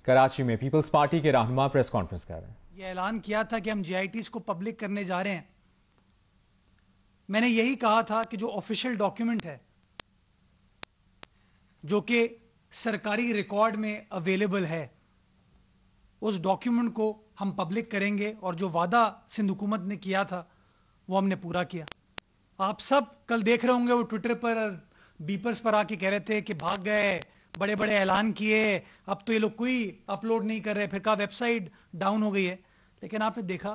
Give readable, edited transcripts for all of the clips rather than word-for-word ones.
कराची में peoples party के रहनुमा प्रेस कॉन्फ्रेंस कर रहे हैं। ये ऐलान किया था कि हम जीआईटीज को पब्लिक करने जा रहे हैं। मैंने यही कहा था कि जो ऑफिशियल डॉक्यूमेंट है, जो कि सरकारी रिकॉर्ड में अवेलेबल है, उस डॉक्यूमेंट को हम पब्लिक करेंगे और जो वादा सिंध हुकूमत ने किया था वो हमने पूरा किया। आप सब कल देख रहे होंगे, वो ट्विटर पर बीपर्स पर आके कह रहे थे कि भाग गए, बड़े बड़े ऐलान किए, अब तो ये लोग कोई अपलोड नहीं कर रहे, फिर कहा वेबसाइट डाउन हो गई है। लेकिन आपने देखा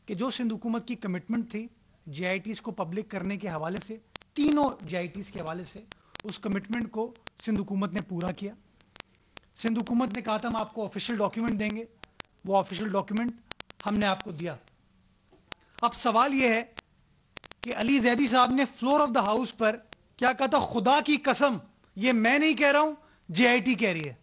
कि जो सिंध हुकूमत की कमिटमेंट थी जीआईटीज को पब्लिक करने के हवाले से, तीनों जीआईटीज के हवाले से, उस कमिटमेंट को सिंध हुकूमत ने पूरा किया। सिंध हुकूमत ने कहा था हम आपको ऑफिशियल डॉक्यूमेंट देंगे, वो ऑफिशियल डॉक्यूमेंट हमने आपको दिया। अब सवाल यह है कि अली जैदी साहब ने फ्लोर ऑफ द हाउस पर क्या कहा था, खुदा की कसम, ये मैं नहीं कह रहा हूं, जीआईटी कह रही है।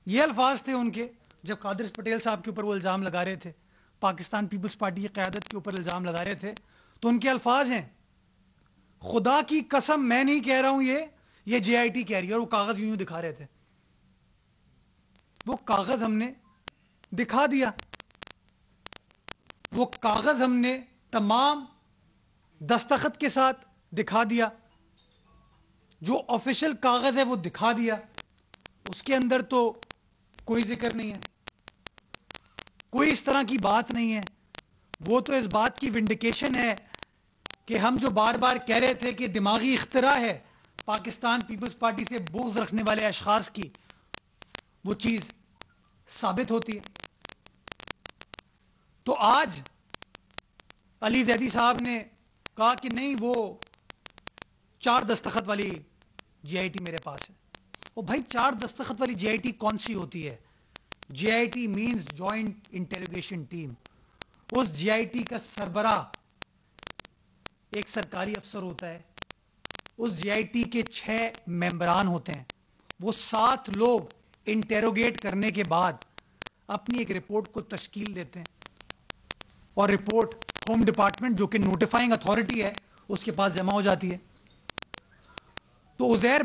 ये अल्फाज थे उनके जब कादिर पटेल साहब के ऊपर वो इल्जाम लगा रहे थे, पाकिस्तान पीपल्स पार्टी की क़यादत के ऊपर इल्जाम लगा रहे थे, तो उनके अल्फाज हैं, खुदा की कसम मैं नहीं कह रहा हूं, ये जीआईटी कह रही है। और वो कागज यूं दिखा रहे थे, वो कागज हमने दिखा दिया, वो कागज हमने तमाम दस्तखत के साथ दिखा दिया, जो ऑफिशियल कागज है वो दिखा दिया। उसके अंदर तो कोई जिक्र नहीं है, कोई इस तरह की बात नहीं है। वो तो इस बात की विंडिकेशन है कि हम जो बार बार कह रहे थे कि दिमागी इख्तिरा है पाकिस्तान पीपल्स पार्टी से बुग़्ज़ रखने वाले अशखास की, वो चीज साबित होती है। तो आज अली जैदी साहब ने कहा कि नहीं, वो 4 दस्तखत वाली जीआईटी मेरे पास है। ओ भाई, 4 दस्तखत वाली जीआईटी कौन सी होती है? GIT means joint interrogation team. उस जीआईटी का सरबराह एक सरकारी अफसर होता है, उस जीआईटी के 6 मेंबरान होते हैं। वो 7 लोग इंटेरोगेट करने के बाद अपनी एक रिपोर्ट को तश्कील देते हैं और रिपोर्ट होम डिपार्टमेंट, जो कि नोटिफाइंग अथॉरिटी है, उसके पास जमा हो जाती है। तो उज़ैर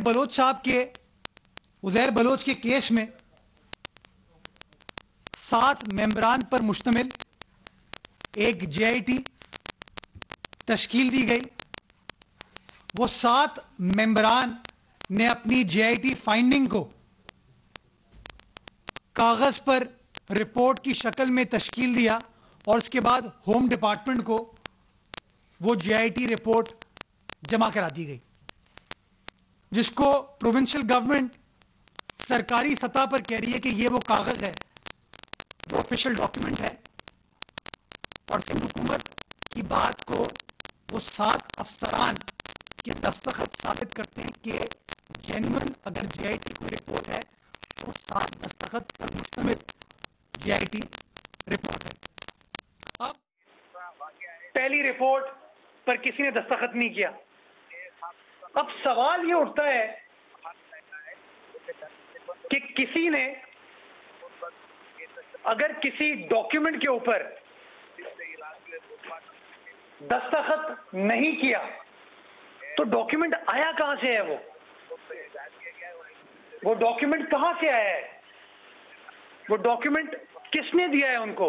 बलोच के केस में 7 मेंबरान पर मुश्तमिल एक जीआईटी तश्कील दी गई। वो 7 मेंबरान ने अपनी जीआईटी फाइंडिंग को कागज पर रिपोर्ट की शक्ल में तश्कील दिया और उसके बाद होम डिपार्टमेंट को वो जीआईटी रिपोर्ट जमा करा दी गई, जिसको प्रोविंशियल गवर्नमेंट सरकारी सतह पर कह रही है कि ये वो कागज है, वो ऑफिशियल डॉक्यूमेंट है। और सिंध हुकूमत की बात को वो 7 अफसरान के दस्तखत साबित करते हैं कि जेन्युइन अगर जीआईटी की रिपोर्ट है तो 7 दस्तखत पर मुश्तमिल जीआईटी रिपोर्ट है। अब पहली रिपोर्ट पर किसी ने दस्तखत नहीं किया। अब सवाल ये उठता है कि किसी ने अगर किसी डॉक्यूमेंट के ऊपर दस्तखत नहीं किया तो डॉक्यूमेंट आया कहां से है? वो डॉक्यूमेंट कहां से आया है? वो डॉक्यूमेंट किसने दिया है उनको?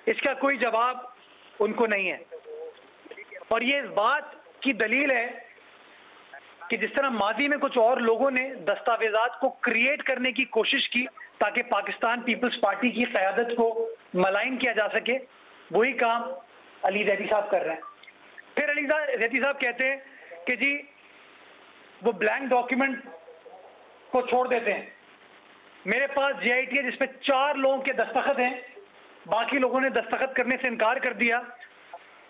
इसका कोई जवाब उनको नहीं है। और ये इस बात की दलील है कि जिस तरह माजी में कुछ और लोगों ने दस्तावेजात को क्रिएट करने की कोशिश की ताकि पाकिस्तान पीपल्स पार्टी की क़यादत को मलाइन किया जा सके, वही काम अली जैदी साहब कर रहे हैं। फिर अली जैदी साहब कहते हैं कि जी वो ब्लैंक डॉक्यूमेंट को छोड़ देते हैं। मेरे पास जीआईटी है जिसपे 4 लोगों के दस्तखत हैं, बाकी लोगों ने दस्तखत करने से इनकार कर दिया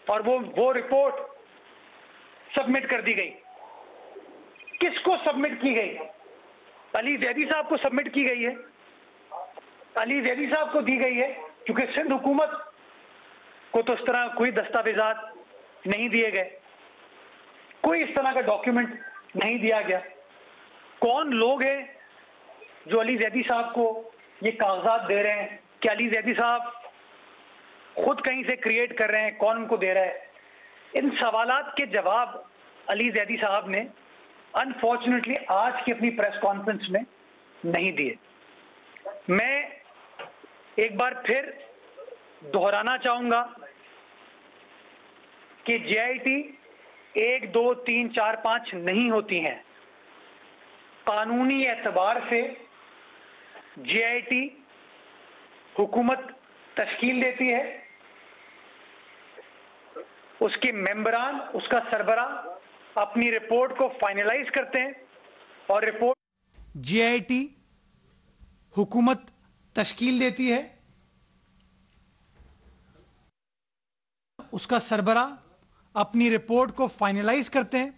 और वो रिपोर्ट सबमिट कर दी गई। किसको सबमिट की गई? अली जैदी साहब को सबमिट की गई है। अली जैदी साहब को दी गई है क्योंकि सिंध हुकूमत को तो इस तरह कोई दस्तावेजात नहीं दिए गए, कोई इस तरह का डॉक्यूमेंट नहीं दिया गया। कौन लोग हैं जो अली जैदी साहब को ये कागजात दे रहे हैं? क्या अली जैदी साहब खुद कहीं से क्रिएट कर रहे हैं? कौन उनको दे रहा है? इन सवालात के जवाब अली जैदी साहब ने अनफॉर्चुनेटली आज की अपनी प्रेस कॉन्फ्रेंस में नहीं दिए। मैं एक बार फिर दोहराना चाहूंगा कि जेआईटी 1, 2, 3, 4, 5 नहीं होती हैं। कानूनी एतबार से जेआईटी हुकूमत तश्कील देती है, उसके मेंबरान, उसका सरबराह अपनी रिपोर्ट को फाइनलाइज करते हैं और रिपोर्ट जेआईटी हुकूमत तश्कील देती है, उसका सरबराह अपनी रिपोर्ट को फाइनलाइज करते हैं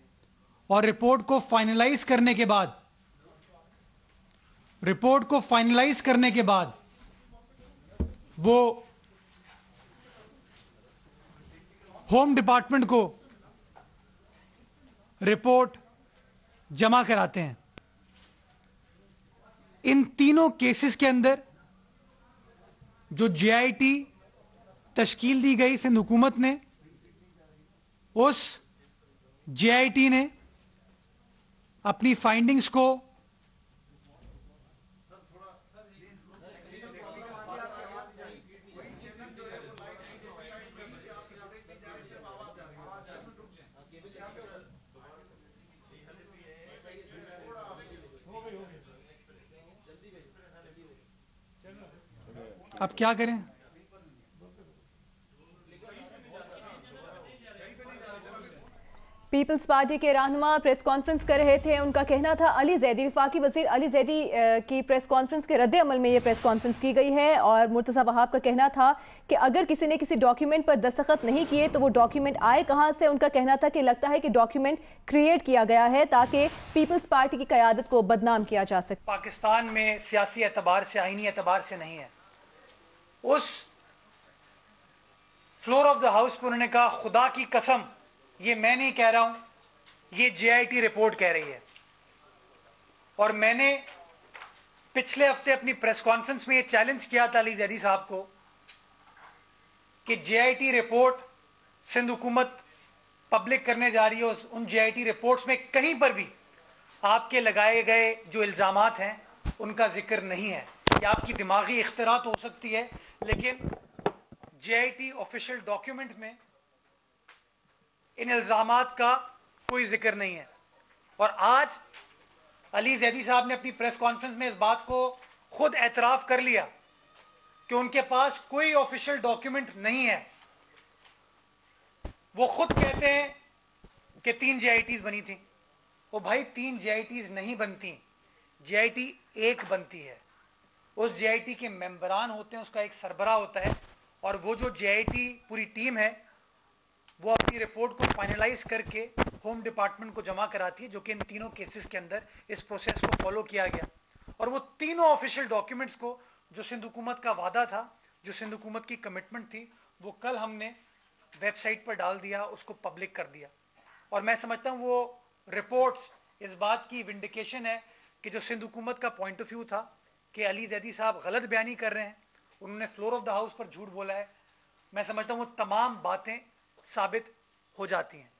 और रिपोर्ट को फाइनलाइज करने के बाद वो होम डिपार्टमेंट को रिपोर्ट जमा कराते हैं। इन तीनों केसेस के अंदर जो जेआईटी तश्कील दी गई सिंध हुकूमत ने, उस जेआईटी ने अपनी फाइंडिंग्स को अब क्या करें? पीपल्स पार्टी के रहनुमा प्रेस कॉन्फ्रेंस कर रहे थे। उनका कहना था, अली जैदी, वफाकी वजीर अली जैदी की प्रेस कॉन्फ्रेंस के रद्द अमल में ये प्रेस कॉन्फ्रेंस की गई है। और मुर्तज़ा वहाब का कहना था कि अगर किसी ने किसी डॉक्यूमेंट पर दस्तखत नहीं किए तो वो डॉक्यूमेंट आए कहां से। उनका कहना था कि लगता है कि डॉक्यूमेंट क्रिएट किया गया है ताकि पीपल्स पार्टी की क़यादत को बदनाम किया जा सके। पाकिस्तान में सियासी एतबार से, आईनी एतबार से नहीं है। उस फ्लोर ऑफ द हाउस पर उन्होंने कहा, खुदा की कसम, ये मैं नहीं कह रहा हूं, ये जेआईटी रिपोर्ट कह रही है। और मैंने पिछले हफ्ते अपनी प्रेस कॉन्फ्रेंस में ये चैलेंज किया था अली जैदी साहब को कि जेआईटी रिपोर्ट सिंध हुकूमत पब्लिक करने जा रही है, उन जेआईटी रिपोर्ट्स में कहीं पर भी आपके लगाए गए जो इल्जामात हैं उनका जिक्र नहीं है। ये आपकी दिमागी इख्तिरात हो सकती है, लेकिन जेआईटी ऑफिशियल डॉक्यूमेंट में इन इल्जामात का कोई जिक्र नहीं है। और आज अली जैदी साहब ने अपनी प्रेस कॉन्फ्रेंस में इस बात को खुद एतराफ कर लिया कि उनके पास कोई ऑफिशियल डॉक्यूमेंट नहीं है। वो खुद कहते हैं कि 3 जेआईटीज बनी थी। वो भाई 3 जेआईटीज नहीं बनती, जेआईटी एक बनती है। उस जेआईटी के मेंबरान होते हैं, उसका एक सरबराह होता है, और वो जो जेआईटी पूरी टीम है वो अपनी रिपोर्ट को फाइनलाइज करके होम डिपार्टमेंट को जमा कराती है, जो कि इन तीनों केसेस के अंदर इस प्रोसेस को फॉलो किया गया। और वो तीनों ऑफिशियल डॉक्यूमेंट्स को, जो सिंध हुकूमत का वादा था, जो सिंध हुकूमत की कमिटमेंट थी, वो कल हमने वेबसाइट पर डाल दिया, उसको पब्लिक कर दिया। और मैं समझता हूँ वो रिपोर्ट्स इस बात की विंडिकेशन है कि जो सिंध हुकूमत का पॉइंट ऑफ व्यू था कि अली जैदी साहब गलत बयानी कर रहे हैं, उन्होंने फ्लोर ऑफ द हाउस पर झूठ बोला है, मैं समझता हूँ वो तमाम बातें साबित हो जाती हैं।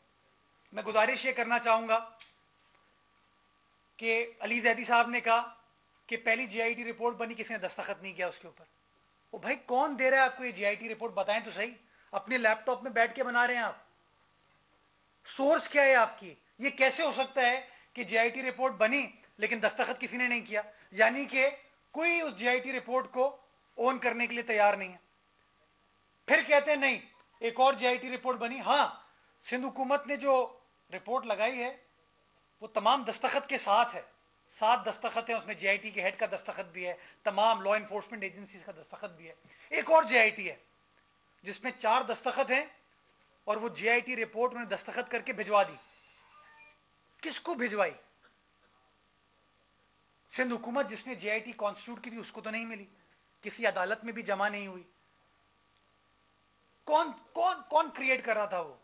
मैं गुजारिश ये करना चाहूँगा कि अली जैदी साहब ने कहा कि पहली जेआईटी रिपोर्ट बनी, किसी ने दस्तखत नहीं किया उसके ऊपर। वो भाई कौन दे रहा है आपको ये जेआईटी रिपोर्ट? बताएं तो सही। अपने लैपटॉप में बैठ के बना रहे हैं आप? सोर्स क्या है आपकी? ये कैसे हो सकता है कि जेआईटी रिपोर्ट बनी लेकिन दस्तखत किसी ने नहीं किया? यानी कि कोई उस जेआईटी रिपोर्ट को ओन करने के लिए तैयार नहीं है। फिर कहते हैं नहीं, एक और जेआईटी रिपोर्ट बनी। हाँ, सिंध हुकूमत ने जो रिपोर्ट लगाई है वो तमाम दस्तखत के साथ है। 7 दस्तखत है उसमें, जेआईटी के हेड का दस्तखत भी है, तमाम लॉ एनफोर्समेंट एजेंसीज का दस्तखत भी है। एक और जेआईटी है जिसमें 4 दस्तखत हैं और वो जेआईटी रिपोर्ट उन्होंने दस्तखत करके भिजवा दी। किसको भिजवाई? सिंध हुकूमत जिसने जेआईटी कॉन्स्टिट्यूट की थी उसको तो नहीं मिली, किसी अदालत में भी जमा नहीं हुई। कौन कौन कौन क्रिएट कर रहा था वो?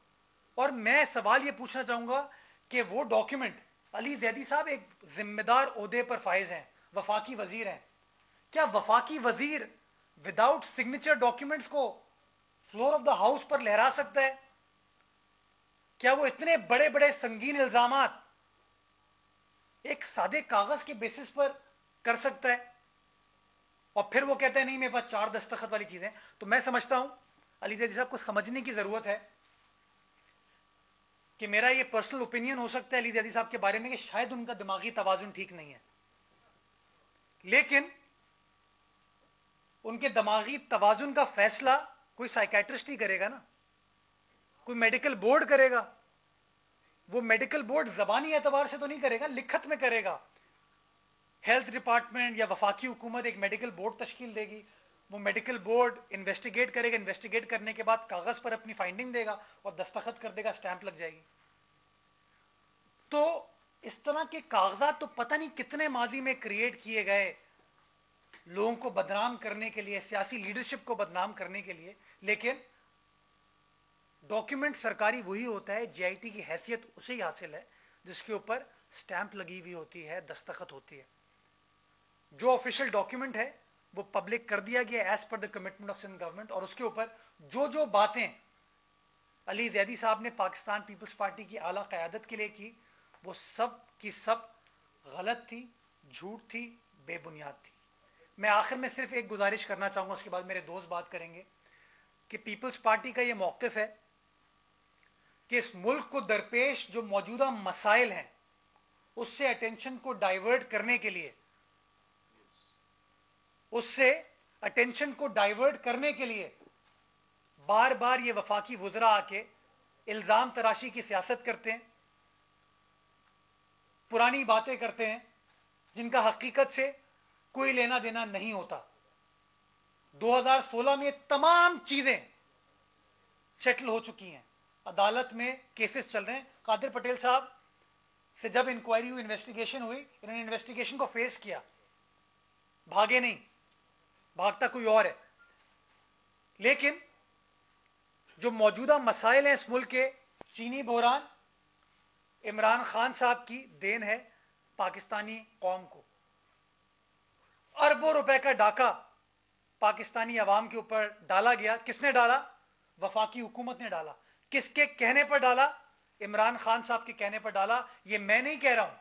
और मैं सवाल ये पूछना चाहूंगा कि वो डॉक्यूमेंट, अली जैदी साहब एक जिम्मेदार ओहदे पर फाइज हैं, वफाकी वजीर हैं, क्या वफाकी वजीर विदाउट सिग्नेचर डॉक्यूमेंट्स को फ्लोर ऑफ द हाउस पर लहरा सकता है? क्या वो इतने बड़े बड़े संगीन इल्जामात एक सादे कागज के बेसिस पर कर सकता है और फिर वो कहते हैं नहीं मेरे पास 4 दस्तखत वाली चीजें। तो मैं समझता हूं अली ज़ैदी साहब को समझने की जरूरत है कि मेरा ये पर्सनल ओपिनियन हो सकता है अली ज़ैदी साहब के बारे में कि शायद उनका दिमागी तवाजुन ठीक नहीं है, लेकिन उनके दिमागी तवाजुन का फैसला कोई साइकेट्रिस्ट ही करेगा ना, कोई मेडिकल बोर्ड करेगा। वो मेडिकल बोर्ड जबानी एतबार से तो नहीं करेगा, लिखत में करेगा। हेल्थ डिपार्टमेंट या वफाकी हुकूमत एक मेडिकल बोर्ड तश्कील देगी, वो मेडिकल बोर्ड इन्वेस्टिगेट करेगा, इन्वेस्टिगेट करने के बाद कागज पर अपनी फाइंडिंग देगा और दस्तखत कर देगा, स्टैंप लग जाएगी। तो इस तरह के कागजात तो पता नहीं कितने माजी में क्रिएट किए गए लोगों को बदनाम करने के लिए, सियासी लीडरशिप को बदनाम करने के लिए, लेकिन डॉक्यूमेंट सरकारी वही होता है, जीआईटी की हैसियत उसे ही हासिल है जिसके ऊपर स्टैंप लगी हुई होती है, दस्तखत होती है। जो ऑफिशियल डॉक्यूमेंट है वो पब्लिक कर दिया गया as per the commitment of Sindh government, और उसके ऊपर जो जो बातें अली ज़ैदी साहब ने पाकिस्तान पीपल्स पार्टी की आला क़यादत के लिए की, वो सब की सब गलत थी, झूठ थी, बेबुनियाद थी। मैं आखिर में सिर्फ एक गुजारिश करना चाहूँगा, उसके बाद मेरे दोस्त बात करेंगे, कि पीपल्स पार्टी का ये मौक़िफ़ है कि इस मुल्क को दरपेश जो मौजूदा मसाइल हैं उससे अटेंशन को डाइवर्ट करने के लिए, बार बार ये वफाकी वुज़रा आके इल्ज़ाम तराशी की सियासत करते हैं, पुरानी बातें करते हैं जिनका हकीकत से कोई लेना देना नहीं होता। 2016 में तमाम चीजें सेटल हो चुकी हैं, अदालत में केसेस चल रहे हैं। कादिर पटेल साहब से जब इंक्वायरी हुई, इन्वेस्टिगेशन हुई, इन्होंने इन्वेस्टिगेशन को फेस किया, भागे नहीं, भागता कोई और है। लेकिन जो मौजूदा मसाइल हैं इस मुल्क के, चीनी बहरान इमरान खान साहब की देन है पाकिस्तानी कौम को। अरबों रुपए का डाका पाकिस्तानी अवाम के ऊपर डाला गया। किसने डाला? वफाकी हुकूमत ने डाला। किसके कहने पर डाला? इमरान खान साहब के कहने पर डाला। ये मैं नहीं कह रहा हूं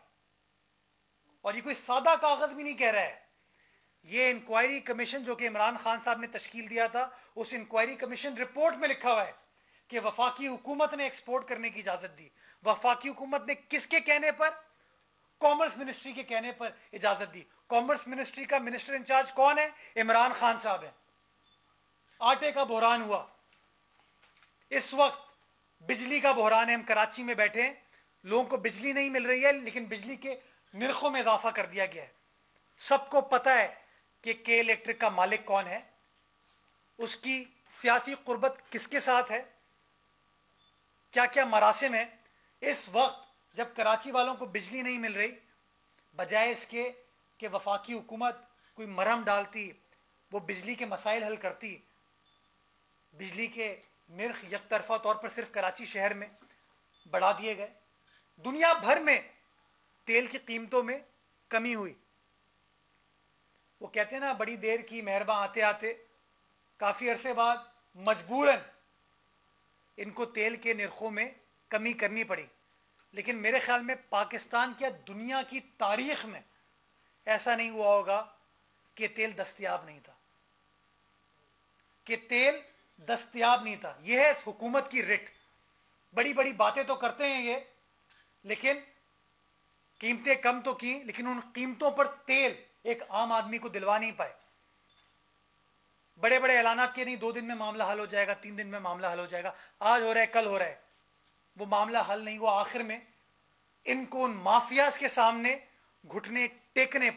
और ये कोई सादा कागज भी नहीं कह रहा है। ये इंक्वायरी कमीशन जो कि इमरान खान साहब ने तश्कील दिया था, उस इंक्वायरी कमीशन रिपोर्ट में लिखा हुआ है कि वफाकी हुकूमत ने एक्सपोर्ट करने की इजाजत दी। वफाकी हुकूमत ने किसके कहने पर? कॉमर्स मिनिस्ट्री के कहने पर इजाजत दी। कॉमर्स मिनिस्ट्री का मिनिस्टर इंचार्ज कौन है? इमरान खान साहब है। आटे का बहरान हुआ, इस वक्त बिजली का बहरान है। हम कराची में बैठे हैं, लोगों को बिजली नहीं मिल रही है, लेकिन बिजली के निर्खों में इजाफा कर दिया गया है। सबको पता है कि के इलेक्ट्रिक का मालिक कौन है, उसकी सियासी कुर्बत किसके साथ है, क्या क्या मरासिम है। इस वक्त जब कराची वालों को बिजली नहीं मिल रही, बजाय इसके कि वफाकी हुकूमत कोई मरहम डालती, वो बिजली के मसाइल हल करती, बिजली के निर्ख यकतरफा तौर पर सिर्फ कराची शहर में बढ़ा दिए गए। दुनिया भर में तेल की कीमतों में कमी हुई। वो कहते हैं ना, बड़ी देर की मेहरबान आते आते, काफी अरसे बाद मजबूरन इनको तेल के निर्खों में कमी करनी पड़ी। लेकिन मेरे ख्याल में पाकिस्तान क्या दुनिया की तारीख में ऐसा नहीं हुआ होगा कि तेल दस्तयाब नहीं था, कि तेल दस्तयाब नहीं था। यह है हुकूमत की रिट। बड़ी बड़ी बातें तो करते हैं ये, लेकिन कीमतें कम तो की, लेकिन उन कीमतों पर तेल एक आम आदमी को दिलवा नहीं पाए। बड़े बड़े ऐलानात के नहीं 2 दिन में मामला हल हो जाएगा, 3 दिन में मामला हल हो जाएगा, आज हो रहा है कल हो रहा है, वो मामला हल नहीं हुआ। आखिर में इनको उन माफियाज के सामने घुटने टेकने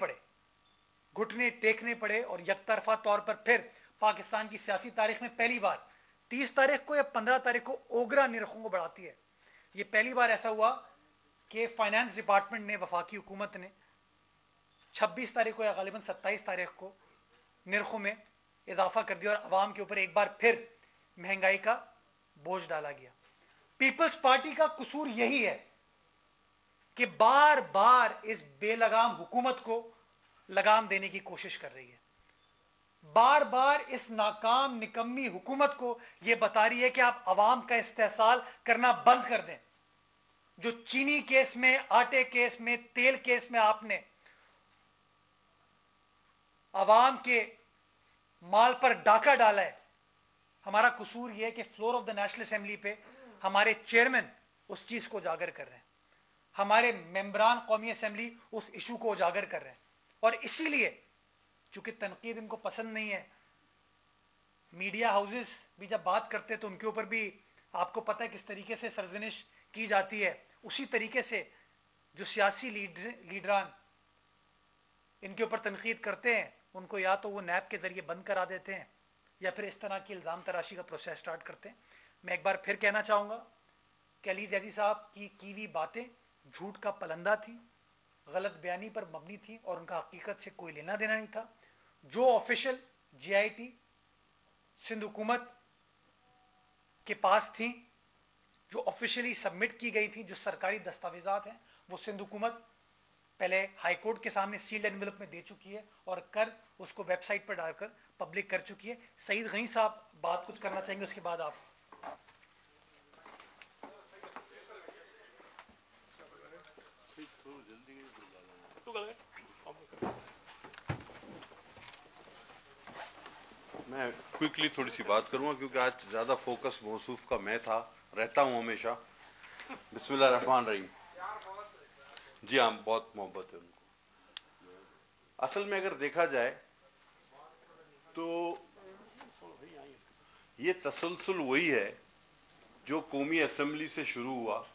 पड़े और यकतरफा तौर पर फिर पाकिस्तान की सियासी तारीख में पहली बार 30 तारीख को या 15 तारीख को ओगरा निर्खों को बढ़ाती है। ये पहली बार ऐसा हुआ कि फाइनेंस डिपार्टमेंट ने, वफाकी हुकूमत ने 26 तारीख को या गालिबन 27 तारीख को निर्खों में इजाफा कर दिया और अवाम के ऊपर एक बार फिर महंगाई का बोझ डाला गया। पीपल्स पार्टी का कसूर यही है कि बार बार इस बेलगाम हुकूमत को लगाम देने की कोशिश कर रही है। बार बार इस नाकाम निकम्मी हुकूमत को यह बता रही है कि आप अवाम का इस्तेहसाल करना बंद कर दें। जो चीनी केस में, आटे केस में, तेल केस में आपने आवाम के माल पर डाका डाला है। हमारा कसूर यह है कि floor of the national assembly पे हमारे चेयरमैन उस चीज को उजागर कर रहे हैं, हमारे मेंबरान कौमी असेंबली उस इशू को उजागर कर रहे हैं, और इसीलिए चूंकि तनकीद इनको पसंद नहीं है, मीडिया हाउसेस भी जब बात करते हैं तो उनके ऊपर भी आपको पता है किस तरीके से सरजनिश की जाती है। उसी तरीके से जो सियासी लीडरान इनके ऊपर तनकीद करते हैं, उनको या तो वो नैब के जरिए बंद करा देते हैं या फिर इस तरह की इल्ज़ाम तराशी का प्रोसेस स्टार्ट करते हैं। मैं एक बार फिर कहना चाहूँगा कि अली जैदी साहब की हुई बातें झूठ का पलंदा थी, गलत बयानी पर मबनी थी और उनका हकीकत से कोई लेना देना नहीं था। जो ऑफिशियल GIT सिंध हुकूमत के पास थी, जो ऑफिशियली सबमिट की गई थी, जो सरकारी दस्तावेजात हैं, वो सिंध हुकूमत पहले हाई कोर्ट के सामने सील्ड एनवेलप में दे चुकी है और कर उसको वेबसाइट पर डालकर पब्लिक कर चुकी है। सईद गनी साहब बात कुछ करना चाहेंगे, उसके बाद आप। मैं क्विकली थोड़ी सी बात करूंगा क्योंकि आज ज़्यादा फोकस मौसूफ का मैं था, रहता हूं हमेशा। बिस्मिल्लाह रहमान रहीम। जी हाँ, बहुत मोहब्बत है उनको। असल में अगर देखा जाए तो ये तसलसल वही है जो कौमी असेंबली से शुरू हुआ,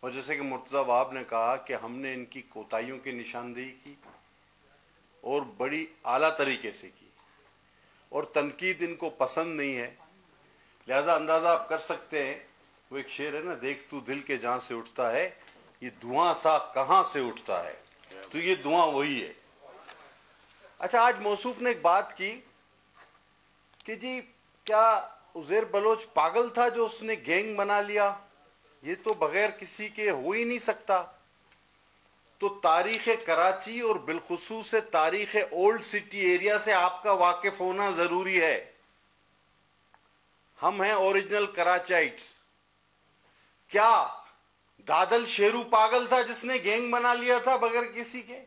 और जैसे कि मुर्तज़ा वहाब ने कहा कि हमने इनकी कोताहियों की निशानदेही की और बड़ी आला तरीके से की, और तनकीद इनको पसंद नहीं है, लिहाजा अंदाज़ा आप कर सकते हैं। वो एक शेर है ना, देख तू दिल के जहाँ से उठता है, ये धुआं सा कहाँ से उठता है, तो ये धुआं वही है। अच्छा, आज मौसूफ ने एक बात की कि जी क्या उज़ैर बलोच पागल था जो उसने गैंग बना लिया, ये तो बगैर किसी के हो ही नहीं सकता। तो तारीख़ कराची और बिलखुसूस तारीख़ ओल्ड सिटी एरिया से आपका वाकिफ होना ज़रूरी है। हम हैं ओरिजिनल कराचाइट्स। क्या दादल शेरू पागल था जिसने गैंग बना लिया था बगैर किसी के?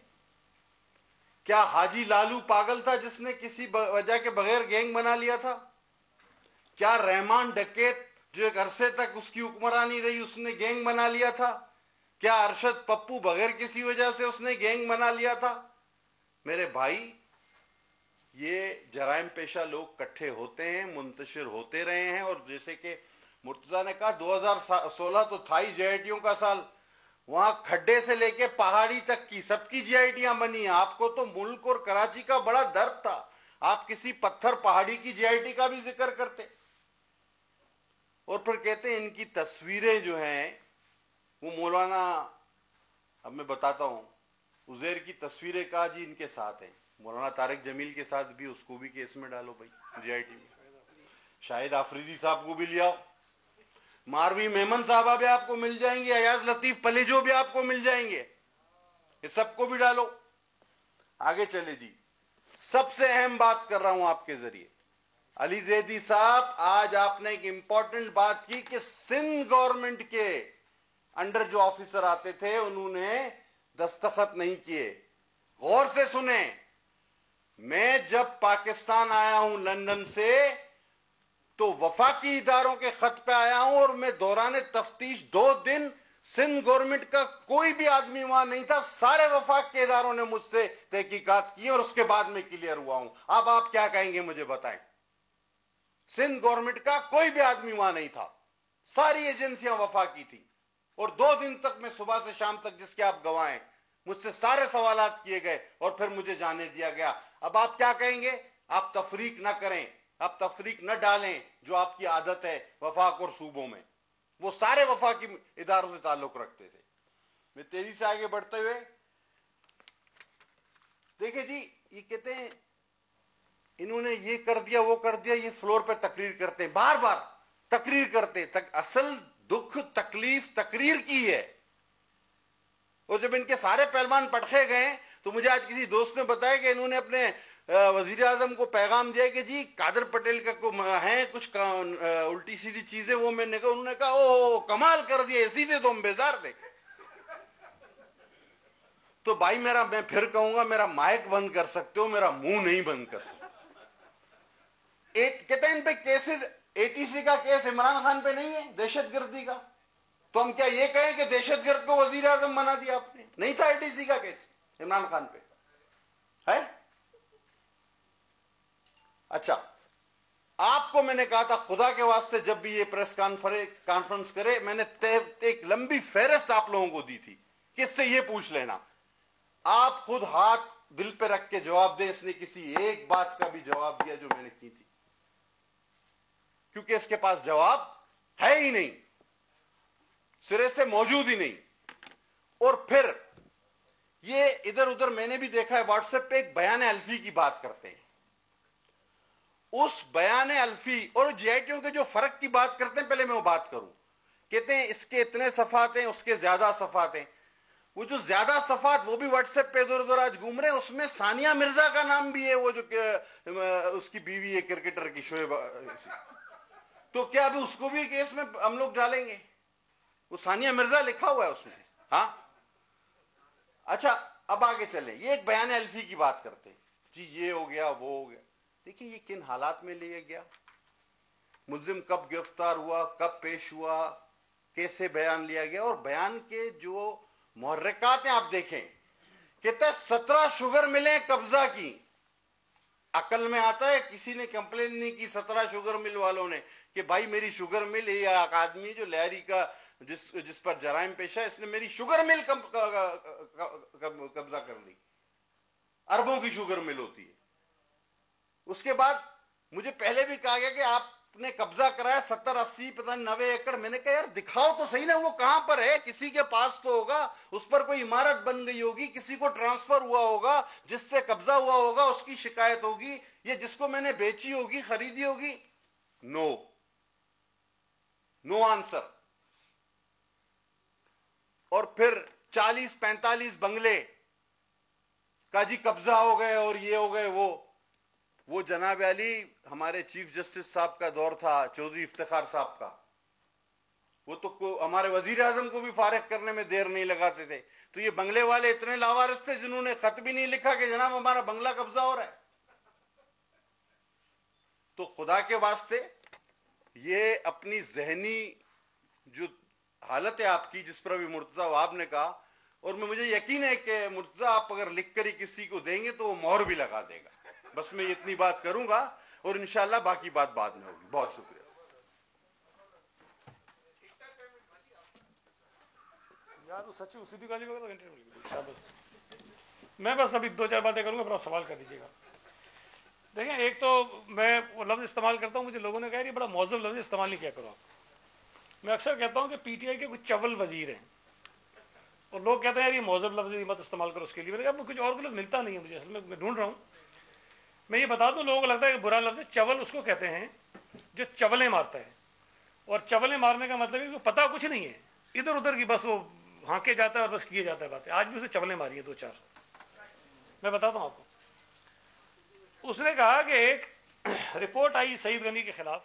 क्या हाजी लालू पागल था जिसने किसी वजह के बगैर गैंग बना लिया था? क्या रहमान डकैत जो एक अरसे तक उसकी हुक्मरानी रही उसने गैंग बना लिया था? क्या अरशद पप्पू बगैर किसी वजह से उसने गैंग बना लिया था? मेरे भाई, ये जराइम पेशा लोग इकट्ठे होते हैं, मुंतशिर होते रहे हैं, और जैसे कि मुर्तज़ा ने कहा 2016 तो था ही GITयों का साल। वहां खड्डे से लेके पहाड़ी तक की सबकी GITयां बनी हैं। आपको तो मुल्क और कराची का बड़ा दर्द था, आप किसी पत्थर पहाड़ी की GIT का भी जिक्र करते, और फिर कहते हैं इनकी तस्वीरें जो हैं वो मौलाना, अब मैं बताता हूं, उज़ैर की तस्वीरें कहा जी इनके साथ हैं, मौलाना तारिक जमील के साथ भी, उसको भी केस में डालो भाई GIT में। शाहिद आफरीदी साहब को भी लिया, मारवी मेमन साहबा भी आपको मिल जाएंगे, अयाज लतीफ पलेजो भी आपको मिल जाएंगे, ये सबको भी डालो। आगे चले जी, सबसे अहम बात कर रहा हूं आपके जरिए। अली जैदी साहब, आज आपने एक इंपॉर्टेंट बात की कि सिंध गवर्नमेंट के अंडर जो ऑफिसर आते थे उन्होंने दस्तखत नहीं किए। गौर से सुने, मैं जब पाकिस्तान आया हूं लंदन से तो वफाकी इदारों के खत पे आया हूं, और मैं दौरान तफ्तीश 2 दिन सिंध गवर्नमेंट का कोई भी आदमी वहां नहीं था, सारे वफाक के इदारों ने मुझसे तहकीकात की और उसके बाद में क्लियर हुआ हूं। अब आप क्या कहेंगे मुझे बताएं। सिंध गवर्नमेंट का कोई भी आदमी वहां नहीं था, सारी एजेंसियां वफाकी थी, और 2 दिन तक मैं सुबह से शाम तक, जिसके आप गवाह हैं, मुझसे सारे सवालात किए गए और फिर मुझे जाने दिया गया। अब आप क्या कहेंगे? आप तफरीक ना करें, आप तफरीक न डालें जो आपकी आदत है वफाक और सूबों में। वो सारे वफाकी इदारों से ताल्लुक रखते थे। मैं तेजी से आगे बढ़ते हुए, देखिए जी, ये कहते हैं इन्होंने ये कर दिया वो कर दिया, ये फ्लोर पे तकरीर करते हैं, बार बार तकरीर करते हैं। असल दुख तकलीफ तकरीर की है। और जब इनके सारे पहलवान पटखे गए तो मुझे आज किसी दोस्त ने बताया कि इन्होंने अपने वजीर आजम को पैगाम दिया कि जी कादर पटेल का है कुछ उल्टी सीधी चीजें, वो मैंने कहा, उन्होंने कहा ओ कमाल कर दिया, इसी से तो हम बेजार थे। तो भाई मैं फिर कहूंगा, मेरा माइक बंद कर सकते हो, मेरा मुंह नहीं बंद कर सकते। कहते हैं इन पे केसेस, एटीसी का केस इमरान खान पे नहीं है, दहशतगर्दी का, तो हम क्या ये कहें कि दहशतगर्द को वजीर आजम बना दिया आपने? नहीं था एटीसी का केस इमरान खान पे, है? अच्छा, आपको मैंने कहा था खुदा के वास्ते जब भी ये प्रेस कॉन्फ्रेंस करे, मैंने एक लंबी फेहरिस्त आप लोगों को दी थी कि इससे ये पूछ लेना। आप खुद हाथ दिल पे रख के जवाब दे, इसने किसी एक बात का भी जवाब दिया जो मैंने की थी? क्योंकि इसके पास जवाब है ही नहीं, सिरे से मौजूद ही नहीं। और फिर ये इधर उधर मैंने भी देखा है, व्हाट्सएप पे एक बयान अल्फी की बात करते हैं। उस बयान अल्फी और जेआईटीओ के जो फर्क की बात करते हैं, पहले मैं वो बात करूं। कहते हैं इसके इतने सफात हैं, उसके ज्यादा सफात हैं। वो जो ज्यादा सफात वो भी व्हाट्सएप पे इधर उधर आज घूम रहे हैं, उसमें सानिया मिर्जा का नाम भी है, वो जो उसकी बीवी है क्रिकेटर की, शोएब। तो क्या अभी उसको भी केस में हम लोग डालेंगे? वो सानिया मिर्जा लिखा हुआ है उसमें। हाँ, अच्छा, अब आगे चले। ये एक बयान अल्फी की बात करते हैं जी, ये हो गया वो हो गया। देखिए ये किन हालात में लिया गया, मुल्जिम कब गिरफ्तार हुआ, कब पेश हुआ, कैसे बयान लिया गया, और बयान के जो मुहर्रिकात हैं आप देखें। कहते 17 शुगर मिलें कब्जा की। अकल में आता है, किसी ने कंप्लेन नहीं की 17 शुगर मिल वालों ने कि भाई मेरी शुगर मिल, या एक आदमी जो लहरी का जिस पर जराइम पेशा है, इसने मेरी शुगर मिल कब्जा कर ली। अरबों की शुगर मिल होती है। उसके बाद मुझे पहले भी कहा गया कि आपने कब्जा कराया 70, 80, पता नहीं 90 एकड़। मैंने कहा यार दिखाओ तो सही ना, वो कहां पर है? किसी के पास तो होगा, उस पर कोई इमारत बन गई होगी, किसी को ट्रांसफर हुआ होगा, जिससे कब्जा हुआ होगा उसकी शिकायत होगी, ये जिसको मैंने बेची होगी, खरीदी होगी। No answer. और फिर 40-45 बंगले का जी कब्जा हो गए और ये हो गए वो जनाब अली हमारे चीफ जस्टिस साहब का दौर था, चौधरी इफ्तिखार साहब का। वो तो हमारे वजीर आजम को भी फारिग करने में देर नहीं लगाते थे। तो ये बंगले वाले इतने लावारिस थे जिन्होंने खत भी नहीं लिखा कि जनाब हमारा बंगला कब्जा हो रहा है। तो खुदा के वास्ते ये अपनी जहनी जो हालत है आपकी, जिस पर अभी मुर्तजा वहाब ने कहा, और मुझे यकीन है कि मुर्तजा आप अगर लिख कर ही किसी को देंगे तो वो मोहर भी लगा देगा। बस मैं इतनी बात करूंगा और इंशाल्लाह बाकी बात बाद में होगी। बहुत शुक्रिया। यार सचिव सीधी गाली वगैरह इंटरव्यू, बस मैं बस अभी 2-4 बातें करूंगा, फिर आप सवाल कर दीजिएगा। देखिए, एक तो मैं वो लफ्ज़ इस्तेमाल करता हूँ, मुझे लोगों ने कहा ये बड़ा मौजूद लफ्ज़ इस्तेमाल नहीं किया करो आप। मैं अक्सर कहता हूँ कि पीटीआई के कुछ चवल वजीर हैं और लोग कहते हैं यार ये मौजूद लफ्ज़ मत इस्तेमाल करो उसके लिए। मैंने कहा कुछ और लफ्ज़ मिलता नहीं है मुझे, असल में मैं ढूंढ रहा हूँ। मैं ये बता दूँ, लोगों को लगता है कि बुरा लफ्ज़ चवल उसको कहते हैं जो चवलें मारता है, और चवलें मारने का मतलब है कि पता कुछ नहीं है, इधर उधर की बस वो हाँके जाता है और बस किए जाता है बातें। आज भी उसे चवलें मारी है 2-4। मैं बताता हूँ आपको। उसने कहा कि एक रिपोर्ट आई सईद गनी के खिलाफ